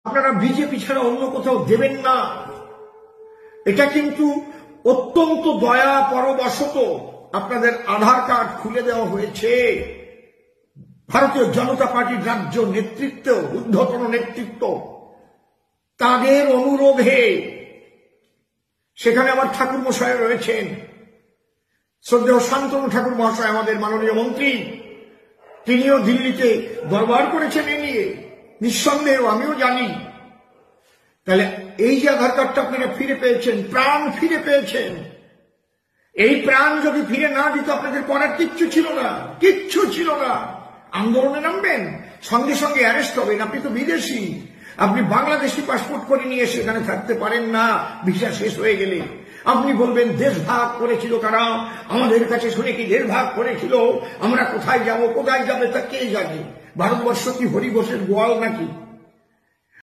আপনারা বিজেপি ছাড়া অন্য কোথাও দেবেন না। এটা কিন্তু অত্যন্ত দয়া পরবশত আপনাদের আধার কার্ড খুলে দেওয়া হয়েছে। ভারতীয় জনতা পার্টির রাজ্য নেতৃত্ব, ঊর্ধ্বতন নেতৃত্ব, তাদের অনুরোধে সেখানে আমার ঠাকুর মশাই রয়েছেন, শ্রদ্ধেয় শান্তনু ঠাকুর মহাশয় আমাদের মাননীয় মন্ত্রী, তিনিও দিল্লিতে দরবার করেছেন এ নিয়ে, নিঃসন্দেহ আমিও জানি। তাহলে এই যে আধার কার্ডটা আপনারা ফিরে পেয়েছেন, প্রাণ ফিরে পেয়েছেন, এই প্রাণ যদি ফিরে না দিত আপনাদের করার কিচ্ছু ছিল না, কিচ্ছু ছিল না। আন্দোলনে নামবেন, সঙ্গে সঙ্গে অ্যারেস্ট হবেন। আপনি তো বিদেশি, আপনি বাংলাদেশি পাসপোর্ট করে নিয়ে সেখানে থাকতে পারেন না ভিসা শেষ হয়ে গেলে। আপনি বলবেন দেশ ভাগ করেছিল কারা, আমাদের কাছে শুনে কি দেশ ভাগ করেছিল, আমরা কোথায় যাব, কোথায় যাবে তা কে জানে। ভারতবর্ষ কি হরিঘোষের গোয়াল নাকি?